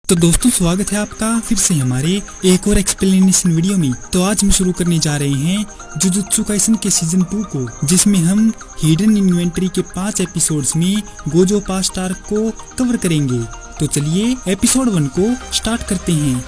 तो दोस्तों स्वागत है आपका फिर से हमारे एक और एक्सप्लेनेशन वीडियो में। तो आज हम शुरू करने जा रहे हैं जुजुत्सु काइसन के सीजन 2 को, जिसमें हम हिडन इन्वेंटरी के 5 एपिसोड्स में गोजो पास्ट आर्क को कवर करेंगे। तो चलिए एपिसोड 1 को स्टार्ट करते हैं।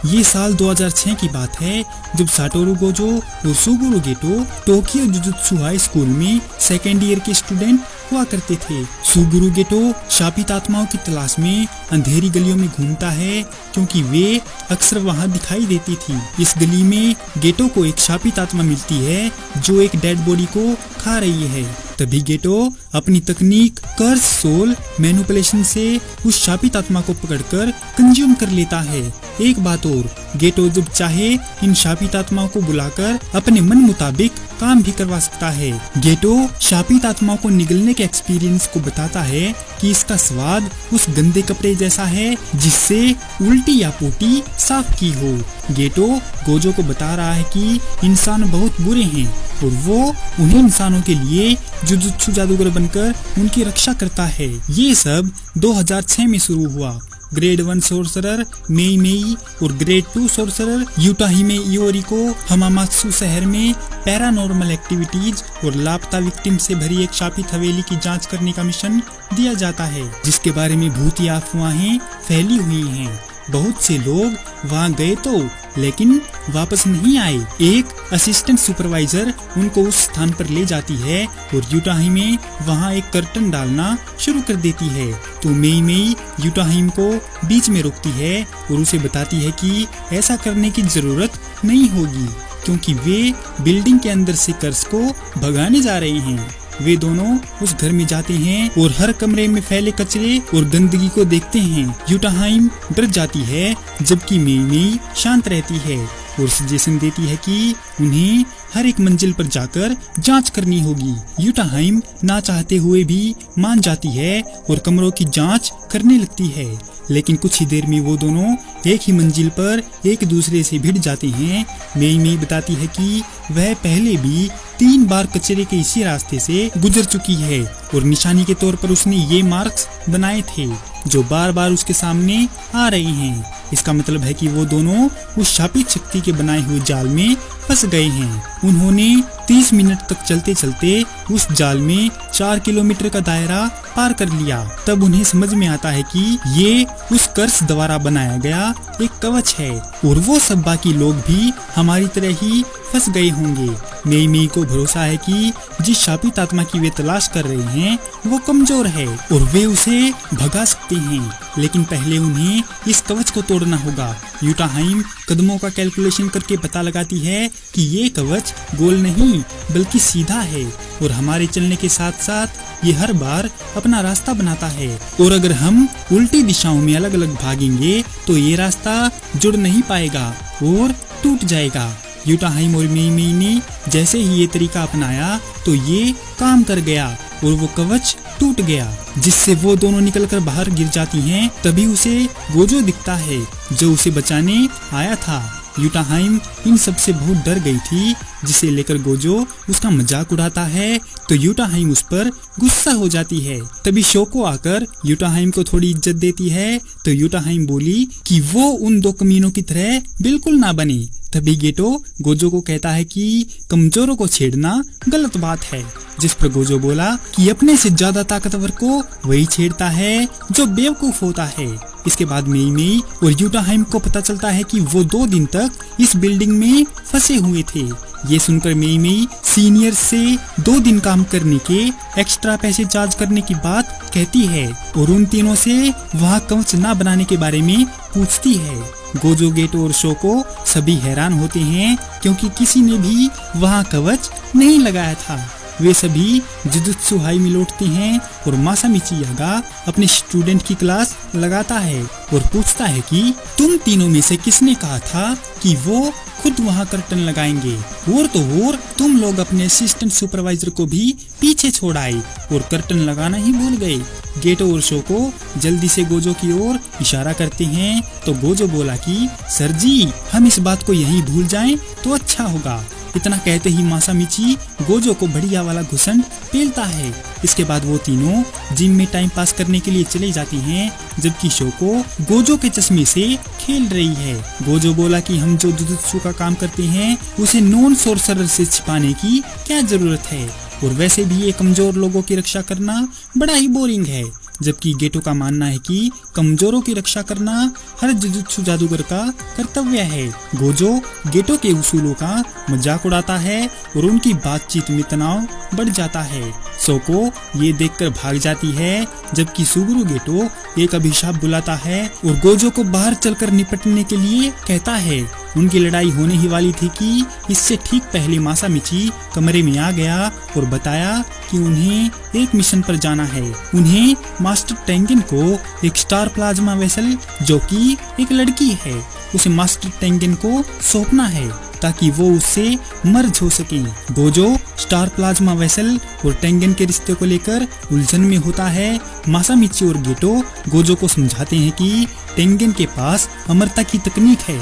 ये साल 2006 की बात है, जब साटोरू गोजो और सुगुरु गेटो टोक्यो जुजुत्सु हाई स्कूल में सेकेंड ईयर के स्टूडेंट हुआ करते थे। सुगुरु गेटो शापित आत्माओं की तलाश में अंधेरी गलियों में घूमता है, क्योंकि वे अक्सर वहां दिखाई देती थी। इस गली में गेटो को एक शापित आत्मा मिलती है जो एक डेड बॉडी को खा रही है। तभी गेटो अपनी तकनीक कर्स सोल मैनिपुलेशन से उस शापित आत्मा को पकड़कर कंज्यूम कर लेता है। एक बात और, गेटो जब चाहे इन शापित आत्माओं को बुलाकर अपने मन मुताबिक काम भी करवा सकता है। गेटो शापित आत्माओं को निगलने के एक्सपीरियंस को बताता है कि इसका स्वाद उस गंदे कपड़े जैसा है जिससे उल्टी या पोटी साफ की हो। गेटो गोजो को बता रहा है कि इंसान बहुत बुरे हैं और वो उन्हीं इंसानों के लिए जुजुत्सु जादूगर बनकर उनकी रक्षा करता है। ये सब 2006 में शुरू हुआ। ग्रेड 1 सोर्सरर मेई मेई और ग्रेड 2 सोर्सरर यूटाहिमे इओरी को हमामात्सु शहर में पैरानॉर्मल एक्टिविटीज और लापता विक्टिम से भरी एक शापित हवेली की जांच करने का मिशन दिया जाता है, जिसके बारे में भूतिया अफवाहें फैली हुई हैं। बहुत से लोग वहां गए तो लेकिन वापस नहीं आए। एक असिस्टेंट सुपरवाइजर उनको उस स्थान पर ले जाती है और यूटाहिमे वहां एक कर्टन डालना शुरू कर देती है। तो मेई मेई यूटाहिम को बीच में रोकती है और उसे बताती है कि ऐसा करने की जरूरत नहीं होगी, क्योंकि वे बिल्डिंग के अंदर से कर्स को भगाने जा रहे हैं। वे दोनों उस घर में जाते हैं और हर कमरे में फैले कचरे और गंदगी को देखते हैं। यूटाहाइम डर जाती है, जबकि मेई मेई शांत रहती है और सजेशन देती है कि उन्हें हर एक मंजिल पर जाकर जांच करनी होगी। यूटाहाइम ना चाहते हुए भी मान जाती है और कमरों की जांच करने लगती है, लेकिन कुछ ही देर में वो दोनों एक ही मंजिल पर एक दूसरे से भिड़ जाते हैं। मेई मेई बताती है कि वह पहले भी 3 बार कचरे के इसी रास्ते से गुजर चुकी है और निशानी के तौर पर उसने ये मार्क्स बनाए थे जो बार बार उसके सामने आ रहे हैं। इसका मतलब है कि वो दोनों उस शापित शक्ति के बनाए हुए जाल में फंस गए हैं। उन्होंने 30 मिनट तक चलते चलते उस जाल में 4 किलोमीटर का दायरा पार कर लिया। तब उन्हें समझ में आता है कि ये उस कर्स द्वारा बनाया गया एक कवच है और वो सब बाकी लोग भी हमारी तरह ही फंस गए होंगे। मेई मेई को भरोसा है कि जिस शापित आत्मा की वे तलाश कर रहे हैं वो कमजोर है और वे उसे भगा सकते हैं, लेकिन पहले उन्हें इस कवच को तोड़ना होगा। यूटाहाइम कदमों का कैलकुलेशन करके पता लगाती है कि ये कवच गोल नहीं बल्कि सीधा है और हमारे चलने के साथ साथ ये हर बार अपना रास्ता बनाता है, और अगर हम उल्टी दिशाओं में अलग अलग भागेंगे तो ये रास्ता जुड़ नहीं पाएगा और टूट जाएगा। यूटाहाइम और मेई मेई ने जैसे ही ये तरीका अपनाया तो ये काम कर गया और वो कवच टूट गया, जिससे वो दोनों निकलकर बाहर गिर जाती हैं। तभी उसे गोजो दिखता है जो उसे बचाने आया था। यूटाहाइम इन सब से बहुत डर गई थी, जिसे लेकर गोजो उसका मजाक उड़ाता है तो यूटाहाइम उस पर गुस्सा हो जाती है। तभी शोको आकर यूटाहाइम को थोड़ी इज्जत देती है तो यूटाहाइम बोली कि वो उन 2 कमीनों की तरह बिल्कुल ना बने। तभी गेटो गोजो को कहता है कि कमजोरों को छेड़ना गलत बात है, जिस पर गोजो बोला कि अपने से ज्यादा ताकतवर को वही छेड़ता है जो बेवकूफ होता है। इसके बाद मेई मेई और यूटाहाइम को पता चलता है कि वो 2 दिन तक इस बिल्डिंग में फंसे हुए थे। ये सुनकर मेई मेई सीनियर से 2 दिन काम करने के एक्स्ट्रा पैसे चार्ज करने की बात कहती है और उन तीनों से वहाँ कवच ना बनाने के बारे में पूछती है। गोजो गेटो और शोको सभी हैरान होते हैं, क्योंकि किसी ने भी वहाँ कवच नहीं लगाया था। वे सभी जुजुत्सु हाई में लौटते हैं और मासामिची यागा अपने स्टूडेंट की क्लास लगाता है और पूछता है कि तुम तीनों में से किसने कहा था कि वो खुद वहाँ कर्टन लगाएंगे, और तो और तुम लोग अपने असिस्टेंट सुपरवाइजर को भी पीछे छोड़ आए और कर्टन लगाना ही भूल गए। गेटो और शोको जल्दी से गोजो की ओर इशारा करते हैं तो गोजो बोला कि सर जी, हम इस बात को यहीं भूल जाएं तो अच्छा होगा। इतना कहते ही मासामिची गोजो को बढ़िया वाला घुसंड पेलता है। इसके बाद वो तीनों जिम में टाइम पास करने के लिए चले जाती हैं, जबकि शोको गोजो के चश्मे से खेल रही है। गोजो बोला कि हम जो जुजुत्सु का काम करते हैं उसे नॉन सोर्सरर से छिपाने की क्या जरूरत है, और वैसे भी ये कमजोर लोगों की रक्षा करना बड़ा ही बोरिंग है। जबकि गेटो का मानना है कि कमजोरों की रक्षा करना हर जुजुत्सु जादूगर का कर्तव्य है। गोजो गेटो के उसूलों का मजाक उड़ाता है और उनकी बातचीत में तनाव बढ़ जाता है। सोको ये देखकर भाग जाती है, जबकि सुगुरु गेटो एक अभिशाप बुलाता है और गोजो को बाहर चलकर निपटने के लिए कहता है। उनकी लड़ाई होने ही वाली थी कि इससे ठीक पहले मासामिची कमरे में आ गया और बताया कि उन्हें एक मिशन पर जाना है। उन्हें मास्टर टेंगेन को एक स्टार प्लाज्मा वेसल, जो कि एक लड़की है, उसे मास्टर टेंगेन को सौंपना है ताकि वो उससे मर्ज हो सके। गोजो स्टार प्लाज्मा वेसल और टेंगेन के रिश्ते को लेकर उलझन में होता है। मासामिची और गेटो गोजो को समझाते हैं कि टेंगेन के पास अमरता की तकनीक है,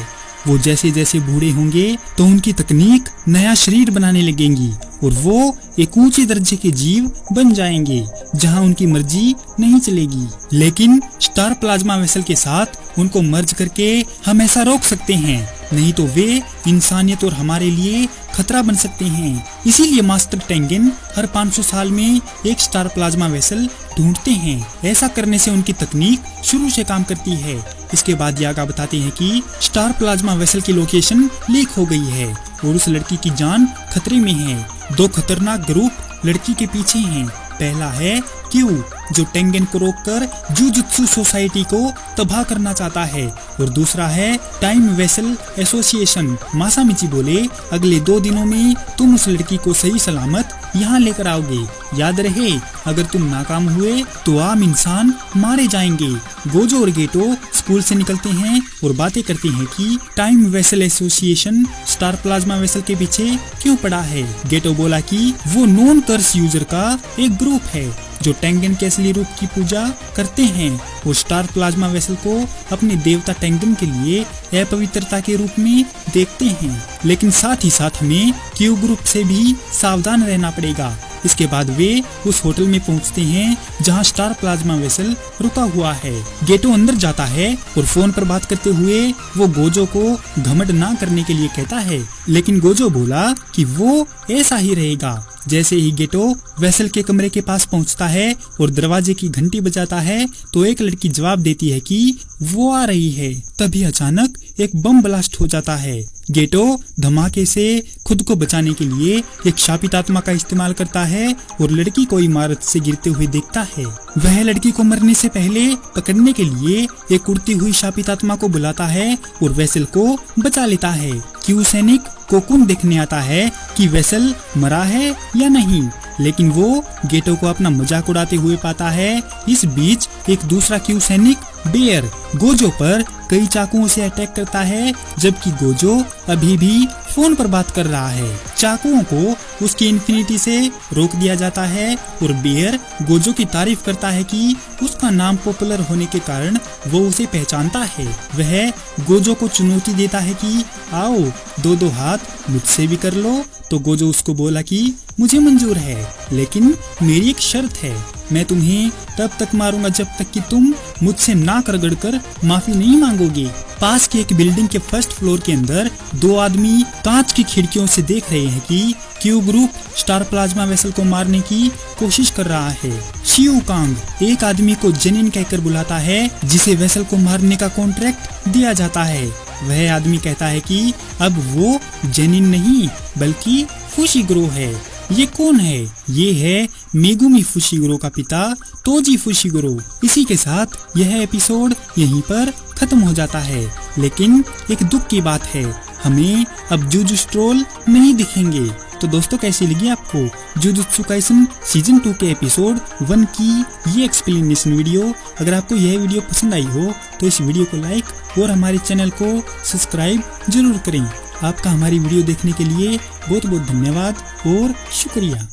वो जैसे जैसे बूढ़े होंगे तो उनकी तकनीक नया शरीर बनाने लगेंगी और वो एक ऊंचे दर्जे के जीव बन जाएंगे जहां उनकी मर्जी नहीं चलेगी। लेकिन स्टार प्लाज्मा वेसल के साथ उनको मर्ज करके हम ऐसा रोक सकते हैं, नहीं तो वे इंसानियत और हमारे लिए खतरा बन सकते हैं। इसीलिए मास्टर टेंगेन हर 500 साल में एक स्टार प्लाज्मा वेसल ढूंढते हैं। ऐसा करने से उनकी तकनीक शुरू से काम करती है। इसके बाद यागा बताते हैं कि स्टार प्लाज्मा वेसल की लोकेशन लीक हो गई है और उस लड़की की जान खतरे में है। दो खतरनाक ग्रुप लड़की के पीछे हैं। पहला है क्यू, जो टेंगेन को रोककर जुजुत्सु सोसाइटी को तबाह करना चाहता है, और दूसरा है टाइम वेसल एसोसिएशन। मासामिची बोले, अगले 2 दिनों में तुम उस लड़की को सही सलामत यहाँ लेकर आओगे। याद रहे, अगर तुम नाकाम हुए तो आम इंसान मारे जाएंगे। गोजो और गेटो स्कूल से निकलते हैं और बातें करते हैं कि time vessel association star plasma vessel के पीछे क्यों पड़ा है। गेटो बोला कि वो नॉन कर्स यूजर का एक ग्रुप है जो टेंगेन के असली रूप की पूजा करते हैं और स्टार प्लाज्मा वेसल को अपने देवता टेंगेन के लिए अपवित्रता के रूप में देखते हैं। लेकिन साथ ही साथ हमें क्यू ग्रुप से भी सावधान रहना पड़ेगा। इसके बाद वे उस होटल में पहुंचते हैं जहां स्टार प्लाज्मा वेसल रुका हुआ है। गेटो अंदर जाता है और फोन पर बात करते हुए वो गोजो को घमंड ना करने के लिए कहता है, लेकिन गोजो बोला कि वो ऐसा ही रहेगा। जैसे ही गेटो वेसल के कमरे के पास पहुंचता है और दरवाजे की घंटी बजाता है तो एक लड़की जवाब देती है कि वो आ रही है। तभी अचानक एक बम ब्लास्ट हो जाता है। गेटो धमाके से खुद को बचाने के लिए एक शापित आत्मा का इस्तेमाल करता है और लड़की को इमारत से गिरते हुए देखता है। वह लड़की को मरने से पहले पकड़ने के लिए एक उड़ती हुई शापित आत्मा को बुलाता है और वेसल को बचा लेता है। क्यू सैनिक कोकुन देखने आता है कि वेसल मरा है या नहीं, लेकिन वो गेटो को अपना मजाक उड़ाते हुए पाता है। इस बीच एक दूसरा क्यू सैनिक बेयर गोजो पर कई चाकुओं से अटैक करता है, जबकि गोजो अभी भी फोन पर बात कर रहा है। चाकुओं को उसकी इन्फिनिटी से रोक दिया जाता है और बेयर गोजो की तारीफ करता है कि उसका नाम पॉपुलर होने के कारण वो उसे पहचानता है। वह गोजो को चुनौती देता है कि आओ 2-2 हाथ मुझसे भी कर लो। तो गोजो उसको बोला कि मुझे मंजूर है, लेकिन मेरी एक शर्त है, मैं तुम्हें तब तक मारूंगा जब तक कि तुम मुझसे नाक रगड़ कर माफी नहीं मांगोगे। पास की एक बिल्डिंग के फर्स्ट फ्लोर के अंदर 2 आदमी कांच की खिड़कियों से देख रहे हैं कि Q group star plasma vessel को मारने की कोशिश कर रहा है। शियू कांग एक आदमी को जेनिन कहकर बुलाता है, जिसे वेसल को मारने का कॉन्ट्रैक्ट दिया जाता है। वह आदमी कहता है कि अब वो जेनिन नहीं बल्कि फुशिगुरो है। ये कौन है? ये है मेगुमी फुशिगुरो का पिता तोजी फुशिगुरो। इसी के साथ यह एपिसोड यहीं पर खत्म हो जाता है। लेकिन एक दुख की बात है, हमें अब जुजुत्सु ट्रोल नहीं दिखेंगे। तो दोस्तों, कैसी लगी आपको जुजुत्सु काइसन सीजन 2 के एपिसोड 1 की ये एक्सप्लेनेशन वीडियो? अगर आपको यह वीडियो पसंद आई हो तो इस वीडियो को लाइक और हमारे चैनल को सब्सक्राइब जरूर करें। आपका हमारी वीडियो देखने के लिए बहुत बहुत धन्यवाद और शुक्रिया।